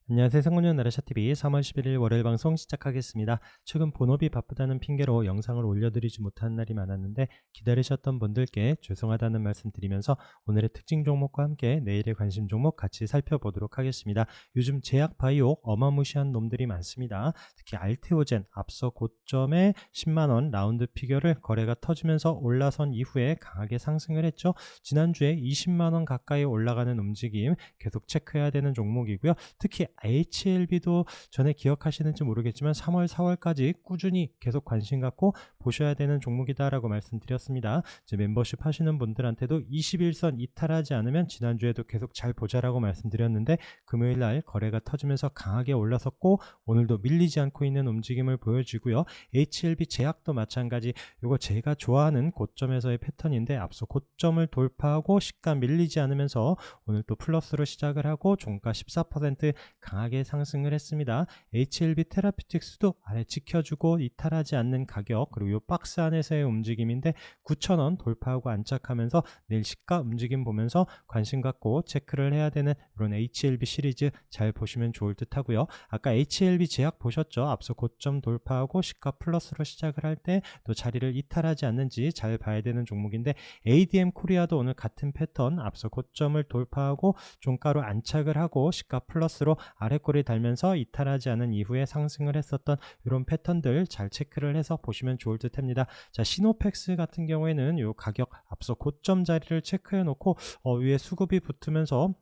안녕하세요. 상권형 나라샤TV 3월 11일 월요일 방송 시작하겠습니다. 최근 본업이 바쁘다는 핑계로 영상을 올려드리지 못한 날이 많았는데 기다리셨던 분들께 죄송하다는 말씀 드리면서 오늘의 특징 종목과 함께 내일의 관심 종목 같이 살펴보도록 하겠습니다. 요즘 제약 바이오 어마무시한 놈들이 많습니다. 특히 알테오젠 앞서 고점에 10만원 라운드 피겨를 거래가 터지면서 올라선 이후에 강하게 상승을 했죠. 지난주에 20만원 가까이 올라가는 움직임 계속 체크해야 되는 종목이고요. 특히 HLB도 전에 기억하시는지 모르겠지만 3월, 4월까지 꾸준히 계속 관심 갖고 보셔야 되는 종목이다라고 말씀드렸습니다. 이제 멤버십 하시는 분들한테도 21선 이탈하지 않으면 지난주에도 계속 잘 보자라고 말씀드렸는데 금요일날 거래가 터지면서 강하게 올라섰고 오늘도 밀리지 않고 있는 움직임을 보여주고요. HLB 제약도 마찬가지 이거 제가 좋아하는 고점에서의 패턴인데 앞서 고점을 돌파하고 시가 밀리지 않으면서 오늘 또 플러스로 시작을 하고 종가 14% 강하게 상승을 했습니다. HLB 테라피틱스도 아래 지켜주고 이탈하지 않는 가격 그리고 이 박스 안에서의 움직임인데 9,000원 돌파하고 안착하면서 내일 시가 움직임 보면서 관심 갖고 체크를 해야 되는 이런 HLB 시리즈 잘 보시면 좋을 듯 하고요. 아까 HLB 제약 보셨죠? 앞서 고점 돌파하고 시가 플러스로 시작을 할 때 또 자리를 이탈하지 않는지 잘 봐야 되는 종목인데 ADM 코리아도 오늘 같은 패턴 앞서 고점을 돌파하고 종가로 안착을 하고 시가 플러스로 아래꼬리 달면서 이탈하지 않은 이후에 상승을 했었던 이런 패턴들 잘 체크를 해서 보시면 좋을 듯 합니다. 자, 시노펙스 같은 경우에는 이 가격 앞서 고점 자리를 체크해 놓고 위에 수급이 붙으면서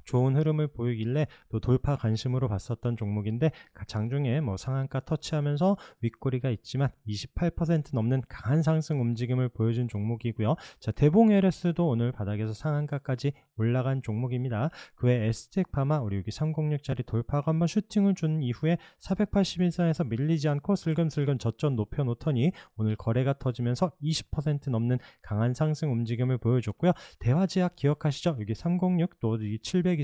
좋은 흐름을 보이길래 또 돌파 관심으로 봤었던 종목인데 장중에 상한가 터치하면서 윗꼬리가 있지만 28% 넘는 강한 상승 움직임을 보여준 종목이고요. 자, 대봉 LS도 오늘 바닥에서 상한가까지 올라간 종목입니다. 그 외 에스텍 파마 우리 여기 306짜리 돌파가 한번 슈팅을 준 이후에 481선에서 밀리지 않고 슬금슬금 저점 높여 놓더니 오늘 거래가 터지면서 20% 넘는 강한 상승 움직임을 보여줬고요. 대화제약 기억하시죠? 여기 306 또 720선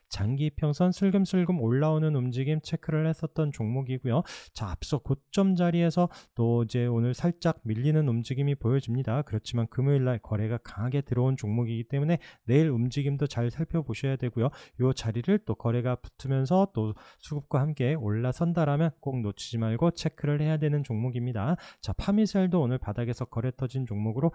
장기 평선 슬금슬금 올라오는 움직임 체크를 했었던 종목이고요. 자, 앞서 고점 자리에서 또 이제 오늘 살짝 밀리는 움직임이 보여집니다. 그렇지만 금요일날 거래가 강하게 들어온 종목이기 때문에 내일 움직임도 잘 살펴보셔야 되고요. 이 자리를 또 거래가 붙으면서 또 수급과 함께 올라선다라면 꼭 놓치지 말고 체크를 해야 되는 종목입니다. 자, 파미셀도 오늘 바닥에서 거래 터진 종목으로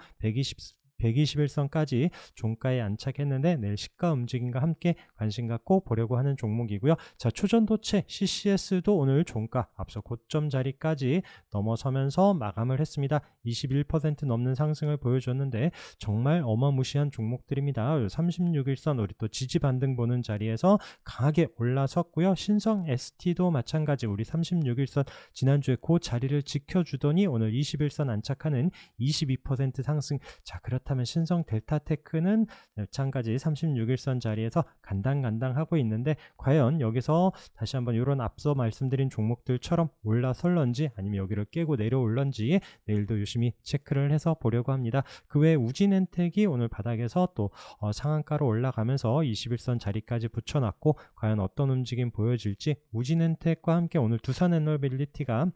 121선까지 종가에 안착했는데 내일 시가 움직임과 함께 관심 갖고 보려고 하는 종목이고요. 자, 초전도체 CCS도 오늘 종가 앞서 고점 자리까지 넘어서면서 마감을 했습니다. 21% 넘는 상승을 보여줬는데 정말 어마무시한 종목들입니다. 36일선 우리 또 지지 반등 보는 자리에서 강하게 올라섰고요. 신성 ST도 마찬가지 우리 36일선 지난주에 그 자리를 지켜주더니 오늘 21선 안착하는 22% 상승. 자, 그렇다면 신성 델타테크는 마찬가지 36일선 자리에서 간당간당하고 있는데 과연 여기서 다시 한번 이런 앞서 말씀드린 종목들처럼 올라설런지 아니면 여기를 깨고 내려올런지 내일도 유심히 체크를 해서 보려고 합니다. 그 외에 우진엔텍이 오늘 바닥에서 또 상한가로 올라가면서 21선 자리까지 붙여놨고 과연 어떤 움직임 보여질지 우진엔텍과 함께 오늘 두산에너빌리티가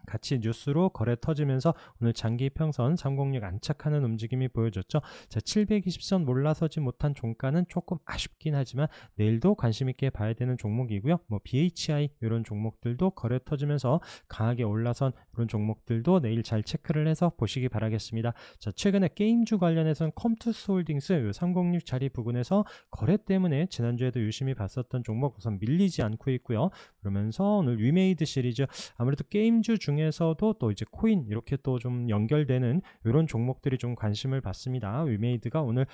같이 뉴스로 거래 터지면서 오늘 장기 평선 306 안착하는 움직임이 보여졌죠. 자, 720선 몰라서지 못한 종가는 조금 아쉽긴 하지만 내일도 관심 있게 봐야 되는 종목이고요. BHI 이런 종목들도 거래 터지면서 강하게 올라선 이런 종목들도 내일 잘 체크를 해서 보시기 바라겠습니다. 자, 최근에 게임주 관련해서는 컴투스홀딩스 306 자리 부근에서 거래 때문에 지난주에도 유심히 봤었던 종목 우선 밀리지 않고 있고요. 그러면서 오늘 위메이드 시리즈 아무래도 게임주 중에서도 또 이제 코인 이렇게 또 좀 연결되는 이런 종목들이 좀 관심을 받습니다. 위메이드가 오늘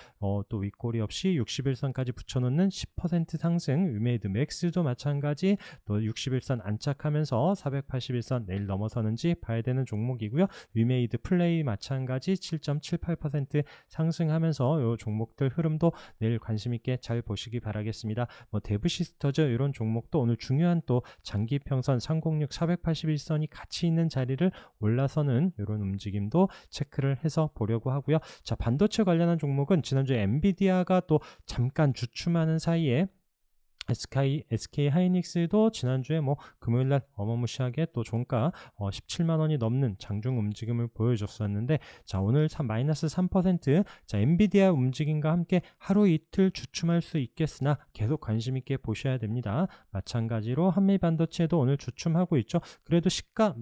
또 윗꼬리 없이 61선까지 붙여놓는 10% 상승, 위메이드 맥스도 마찬가지 또 61선 안착하면서 481선 내일 넘어서는지 봐야 되는 종목이고요. 위메이드 플레이 마찬가지 7.78% 상승하면서 이 종목들 흐름도 내일 관심 있게 잘 보시기 바라겠습니다. 데브시스터즈 이런 종목도 오늘 중요한 또 장기 평선 306 481선이 같이 있는 자리를 올라서는 이런 움직임도 체크를 해서 보려고 하고요. 자, 반도체 관련한 종목은 지난주에 엔비디아가 또 잠깐 주춤하는 사이에 SK 하이닉스도 지난주에 뭐 금요일날 어마무시하게 또 종가 17만 원이 넘는 장중 움직임을 보여줬었는데, 자 오늘 마이너스 3%, 자 엔비디아 움직임과 함께 하루 이틀 주춤할 수 있겠으나 계속 관심 있게 보셔야 됩니다. 마찬가지로 한미반도체도 오늘 주춤하고 있죠. 그래도 시가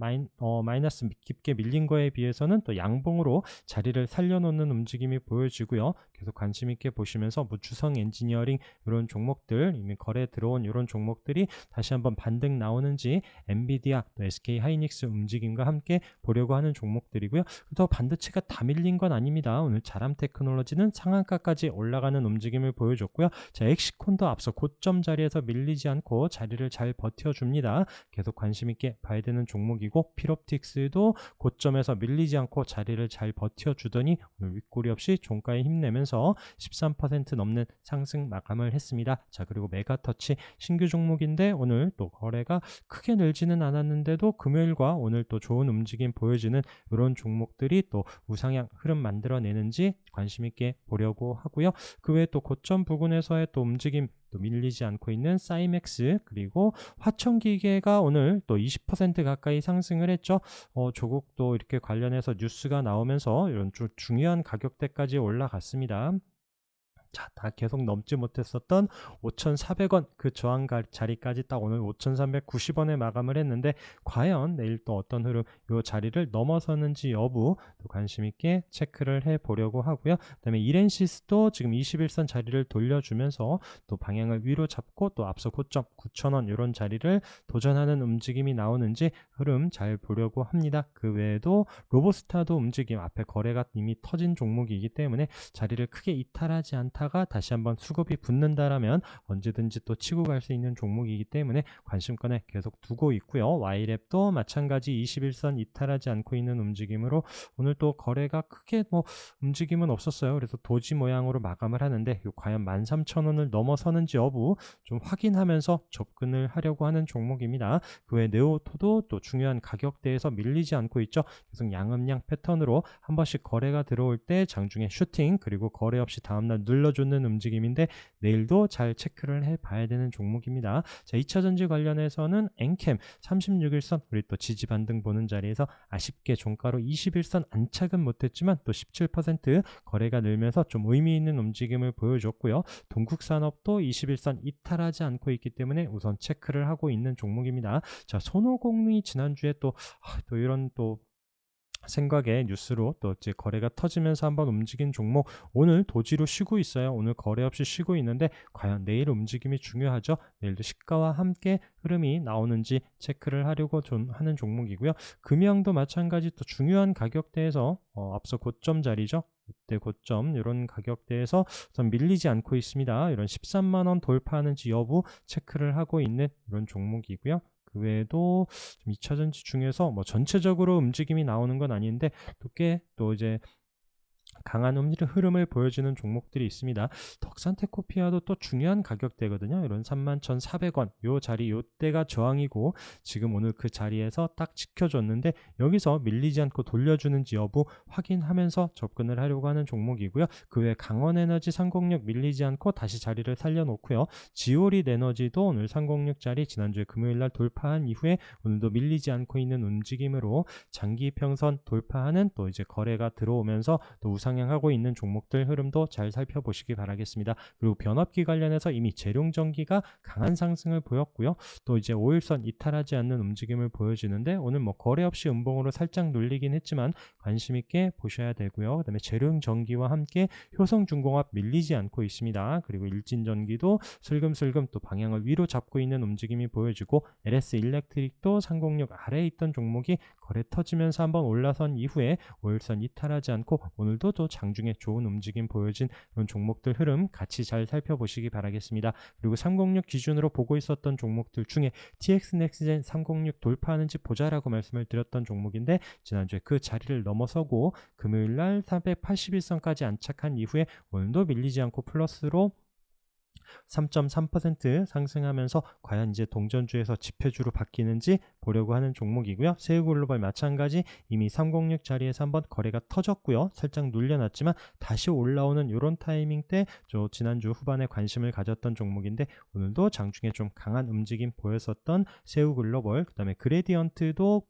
마이너스 깊게 밀린 거에 비해서는 또 양봉으로 자리를 살려놓는 움직임이 보여지고요. 계속 관심 있게 보시면서 뭐 주성 엔지니어링 이런 종목들, 이미 거래 들어온 이런 종목들이 다시 한번 반등 나오는지, 엔비디아 또 SK 하이닉스 움직임과 함께 보려고 하는 종목들이고요. 또 반도체가 다 밀린 건 아닙니다. 오늘 자람 테크놀로지는 상한가까지 올라가는 움직임을 보여줬고요. 자 엑시콘도 앞서 고점 자리에서 밀리지 않고 자리를 잘 버텨줍니다. 계속 관심 있게 봐야 되는 종목이고, 필옵틱스도 고점에서 밀리지 않고 자리를 잘 버텨주더니 오늘 윗꼬리 없이 종가에 힘내면서 13% 넘는 상승 마감을 했습니다. 자 그리고 메가터치 신규 종목인데 오늘 또 거래가 크게 늘지는 않았는데도 금요일과 오늘 또 좋은 움직임 보여지는 이런 종목들이 또 우상향 흐름 만들어내는지 관심 있게 보려고 하고요. 그 외에 또 고점 부근에서의 또 움직임 또 밀리지 않고 있는 사이맥스, 그리고 화천기계가 오늘 또 20% 가까이 상승을 했죠. 조국도 이렇게 관련해서 뉴스가 나오면서 이런 중요한 가격대까지 올라갔습니다. 자, 다 계속 넘지 못했었던 5,400원 그 저항 자리까지 딱 오늘 5,390원에 마감을 했는데, 과연 내일 또 어떤 흐름 이 자리를 넘어서는지 여부 또 관심 있게 체크를 해 보려고 하고요. 그다음에 이렌시스도 지금 21선 자리를 돌려주면서 또 방향을 위로 잡고 또 앞서 고점 9,000원 이런 자리를 도전하는 움직임이 나오는지 흐름 잘 보려고 합니다. 그 외에도 로보스타도 움직임, 앞에 거래가 이미 터진 종목이기 때문에 자리를 크게 이탈하지 않다가 다시 한번 수급이 붙는다라면 언제든지 또 치고 갈 수 있는 종목이기 때문에 관심권에 계속 두고 있고요. Y랩도 마찬가지 21선 이탈하지 않고 있는 움직임으로 오늘 또 거래가 크게 뭐 움직임은 없었어요. 그래서 도지 모양으로 마감을 하는데, 과연 13,000원을 넘어서는지 여부 좀 확인하면서 접근을 하려고 하는 종목입니다. 그 외 네오토도 또 중요한 가격대에서 밀리지 않고 있죠. 계속 양음양 패턴으로 한 번씩 거래가 들어올 때 장중에 슈팅, 그리고 거래 없이 다음날 눌러주는 움직임인데 내일도 잘 체크를 해봐야 되는 종목입니다. 자, 2차전지 관련해서는 엔캠 36일선 우리 또 지지 반등 보는 자리에서 아쉽게 종가로 21선 안착은 못했지만 또 17% 거래가 늘면서 좀 의미 있는 움직임을 보여줬고요. 동국산업도 21선 이탈하지 않고 있기 때문에 우선 체크를 하고 있는 종목입니다. 자, 손오공이 지난주에 또 이런 또 생각에 뉴스로 또 이제 거래가 터지면서 한번 움직인 종목, 오늘 도지로 쉬고 있어요. 오늘 거래 없이 쉬고 있는데 과연 내일 움직임이 중요하죠. 내일도 시가와 함께 흐름이 나오는지 체크를 하려고 하는 종목이고요. 금양도 마찬가지 또 중요한 가격대에서 앞서 고점 자리죠. 그때 고점 이런 가격대에서 좀 밀리지 않고 있습니다. 이런 13만 원 돌파하는지 여부 체크를 하고 있는 이런 종목이고요. 그 외에도 2차전지 중에서 뭐 전체적으로 움직임이 나오는 건 아닌데 또 꽤 또 이제 강한 흐름을 보여주는 종목들이 있습니다. 덕산테크피아도 또 중요한 가격대거든요. 이런 31,400원 요 자리 요때가 저항이고 지금 오늘 그 자리에서 딱 지켜줬는데 여기서 밀리지 않고 돌려주는지 여부 확인하면서 접근을 하려고 하는 종목이고요. 그 외 강원에너지 306 밀리지 않고 다시 자리를 살려놓고요. 지오릿 에너지도 오늘 306 자리 지난주에 금요일날 돌파한 이후에 오늘도 밀리지 않고 있는 움직임으로 장기 평선 돌파하는 또 이제 거래가 들어오면서 또 우상향하고 있는 종목들 흐름도 잘 살펴보시기 바라겠습니다. 그리고 변압기 관련해서 이미 재룡전기가 강한 상승을 보였고요. 또 이제 5일선 이탈하지 않는 움직임을 보여주는데 오늘 뭐 거래 없이 음봉으로 살짝 눌리긴 했지만 관심 있게 보셔야 되고요. 그다음에 재룡전기와 함께 효성중공업 밀리지 않고 있습니다. 그리고 일진전기도 슬금슬금 또 방향을 위로 잡고 있는 움직임이 보여지고 LS 일렉트릭도 306 아래에 있던 종목이 거래 터지면서 한번 올라선 이후에 5일선 이탈하지 않고 오늘도 또 장중에 좋은 움직임 보여진 그런 종목들 흐름 같이 잘 살펴보시기 바라겠습니다. 그리고 306 기준으로 보고 있었던 종목들 중에 TX넥스젠 306 돌파하는지 보자라고 말씀을 드렸던 종목인데 지난주에 그 자리를 넘어서고 금요일날 481선까지 안착한 이후에 오늘도 밀리지 않고 플러스로 3.3% 상승하면서 과연 이제 동전주에서 지표주로 바뀌는지 보려고 하는 종목이고요. 세우글로벌 마찬가지 이미 306 자리에서 한번 거래가 터졌고요. 살짝 눌려놨지만 다시 올라오는 이런 타이밍 때 지난주 후반에 관심을 가졌던 종목인데 오늘도 장중에 좀 강한 움직임 보였었던 세우글로벌, 그 다음에 그레디언트도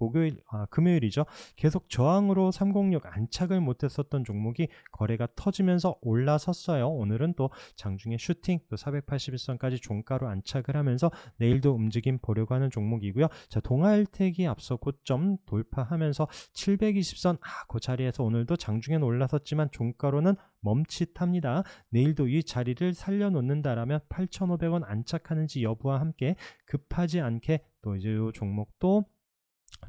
금요일이죠. 계속 저항으로 306 안착을 못했었던 종목이 거래가 터지면서 올라섰어요. 오늘은 또 장중에 슈팅 또 481선까지 종가로 안착을 하면서 내일도 움직임 보려고 하는 종목이고요. 자, 동아일텍이 앞서 고점 돌파하면서 720선 그 자리에서 오늘도 장중엔 올라섰지만 종가로는 멈칫합니다. 내일도 이 자리를 살려놓는다라면 8,500원 안착하는지 여부와 함께 급하지 않게 또 이제 이 종목도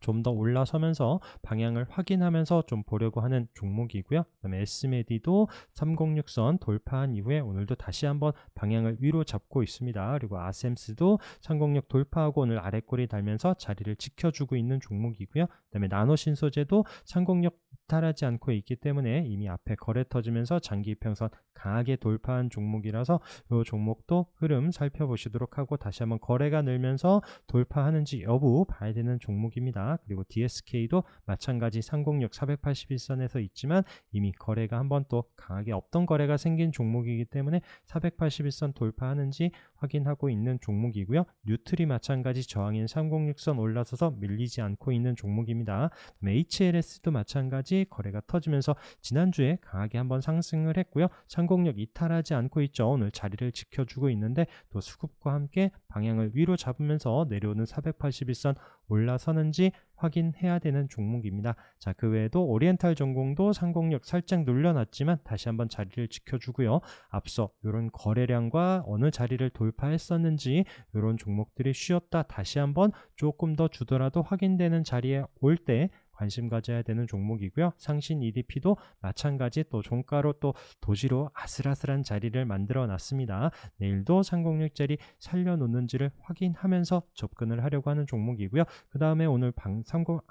좀 더 올라서면서 방향을 확인하면서 좀 보려고 하는 종목이고요. 그다음에 S메디도 306선 돌파한 이후에 오늘도 다시 한번 방향을 위로 잡고 있습니다. 그리고 아셈스도 306 돌파하고 오늘 아래꼬리 달면서 자리를 지켜주고 있는 종목이고요. 그다음에 나노신소재도 306 이탈하지 않고 있기 때문에 이미 앞에 거래 터지면서 장기 이평선 강하게 돌파한 종목이라서 이 종목도 흐름 살펴보시도록 하고 다시 한번 거래가 늘면서 돌파하는지 여부 봐야 되는 종목입니다. 그리고 DSK도 마찬가지 306 481선에서 있지만 이미 거래가 한번 또 강하게 없던 거래가 생긴 종목이기 때문에 481선 돌파하는지 확인하고 있는 종목이고요. 뉴트리 마찬가지 저항인 306선 올라서서 밀리지 않고 있는 종목입니다. HLS도 마찬가지 거래가 터지면서 지난주에 강하게 한번 상승을 했고요. 306 이탈하지 않고 있죠. 오늘 자리를 지켜주고 있는데 또 수급과 함께 방향을 위로 잡으면서 내려오는 481선 올라서는지 확인해야 되는 종목입니다. 자, 그 외에도 오리엔탈 전공도 306 살짝 눌려놨지만 다시 한번 자리를 지켜주고요. 앞서 이런 거래량과 어느 자리를 돌파했었는지 이런 종목들이 쉬었다 다시 한번 조금 더 주더라도 확인되는 자리에 올 때 관심 가져야 되는 종목이고요. 상신 EDP도 마찬가지 또 종가로 또 도지로 아슬아슬한 자리를 만들어 놨습니다. 내일도 306짜리 살려놓는지를 확인하면서 접근을 하려고 하는 종목이고요. 그 다음에 오늘 306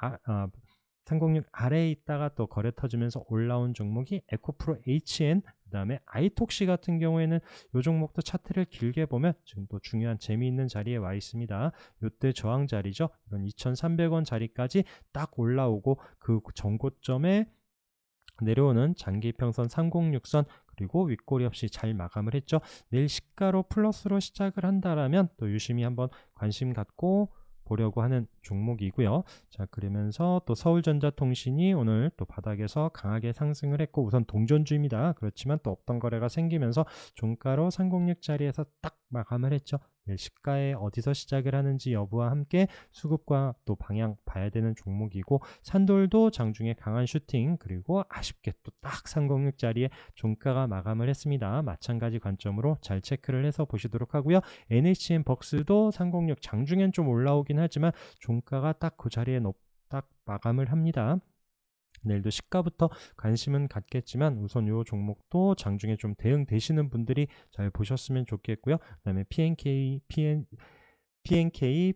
아래에 있다가 또 거래 터지면서 올라온 종목이 에코프로 HN, 그 다음에 아이톡시 같은 경우에는 이 종목도 차트를 길게 보면 지금 또 중요한 재미있는 자리에 와 있습니다. 이때 저항 자리죠. 이런 2,300원 자리까지 딱 올라오고 그 전고점에 내려오는 장기평선 306선 그리고 윗꼬리 없이 잘 마감을 했죠. 내일 시가로 플러스로 시작을 한다라면 또 유심히 한번 관심 갖고 보려고 하는 종목이고요. 자, 그러면서 또 서울전자통신이 오늘 또 바닥에서 강하게 상승을 했고 우선 동전주입니다. 그렇지만 또 없던 거래가 생기면서 종가로 306 자리에서 딱 마감을 했죠. 내일 시가에 어디서 시작을 하는지 여부와 함께 수급과 또 방향 봐야 되는 종목이고 산돌도 장중에 강한 슈팅 그리고 아쉽게 또 딱 306 자리에 종가가 마감을 했습니다. 마찬가지 관점으로 잘 체크를 해서 보시도록 하고요. NHN 벅스도 306 장중엔 좀 올라오긴 하지만 종가가 딱 그 자리에 딱 마감을 합니다. 내일도 시가부터 관심은 갖겠지만 우선 이 종목도 장중에 좀 대응되시는 분들이 잘 보셨으면 좋겠고요. 그 다음에 PNK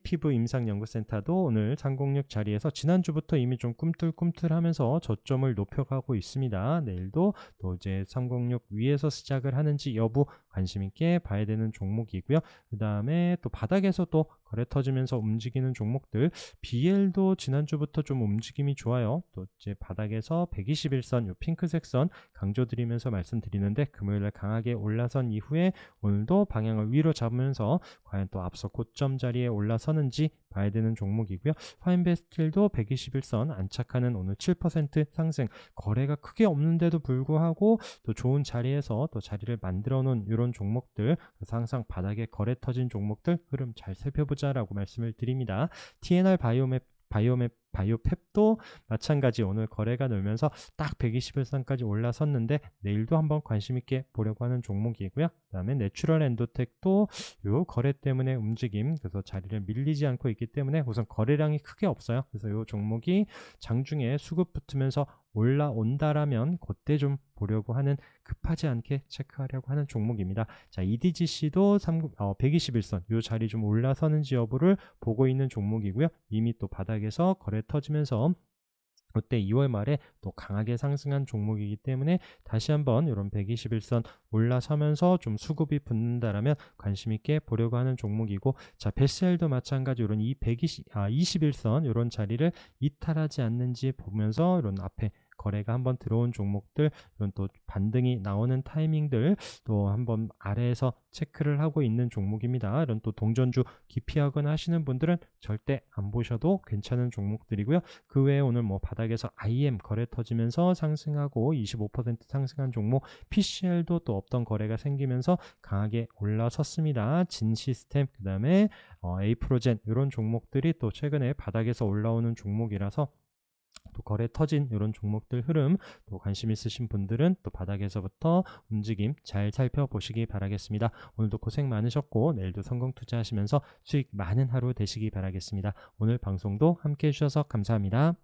피부 임상연구센터도 오늘 306 자리에서 지난주부터 이미 좀 꿈틀꿈틀하면서 저점을 높여가고 있습니다. 내일도 또 이제 306 위에서 시작을 하는지 여부 관심 있게 봐야 되는 종목이고요. 그 다음에 또 바닥에서 또 거래 터지면서 움직이는 종목들 BL도 지난주부터 좀 움직임이 좋아요. 또 이제 바닥에서 121선 요 핑크색 선 강조드리면서 말씀드리는데 금요일에 강하게 올라선 이후에 오늘도 방향을 위로 잡으면서 과연 또 앞서 고점 자리에 올라서는지 봐야 되는 종목이고요. 화인베스틸도 121선 안착하는 오늘 7% 상승 거래가 크게 없는데도 불구하고 또 좋은 자리에서 또 자리를 만들어 놓은 이런 종목들 그래서 항상 바닥에 거래 터진 종목들 흐름 잘 살펴보자라고 말씀을 드립니다. TNR 바이오펩도 마찬가지 오늘 거래가 늘면서 딱 121선까지 올라섰는데 내일도 한번 관심 있게 보려고 하는 종목이고요. 그 다음에 내추럴 엔도텍도 요 거래 때문에 움직임 그래서 자리를 밀리지 않고 있기 때문에 우선 거래량이 크게 없어요. 그래서 요 종목이 장중에 수급 붙으면서 올라온다라면 그때 좀 보려고 하는 급하지 않게 체크하려고 하는 종목입니다. 자, EDGC도 121선 요 자리 좀 올라서는지 여부를 보고 있는 종목이고요. 이미 또 바닥에서 거래 터지면서 롯데 2월 말에 또 강하게 상승한 종목이기 때문에 다시 한번 이런 121선 올라서면서 좀 수급이 붙는다라면 관심 있게 보려고 하는 종목이고, 자, 벨셀도 마찬가지 이런 이 21선 이런 자리를 이탈하지 않는지 보면서 이런 앞에 거래가 한번 들어온 종목들, 이런 또 반등이 나오는 타이밍들 또 한번 아래에서 체크를 하고 있는 종목입니다. 이런 또 동전주 기피하거나 하시는 분들은 절대 안 보셔도 괜찮은 종목들이고요. 그 외에 오늘 뭐 바닥에서 IM 거래 터지면서 상승하고 25% 상승한 종목, PCL도 또 없던 거래가 생기면서 강하게 올라섰습니다. 진시스템, 그 다음에 에이프로젠 이런 종목들이 또 최근에 바닥에서 올라오는 종목이라서 또 거래 터진 이런 종목들 흐름 또 관심 있으신 분들은 또 바닥에서부터 움직임 잘 살펴보시기 바라겠습니다. 오늘도 고생 많으셨고 내일도 성공 투자하시면서 수익 많은 하루 되시기 바라겠습니다. 오늘 방송도 함께 해주셔서 감사합니다.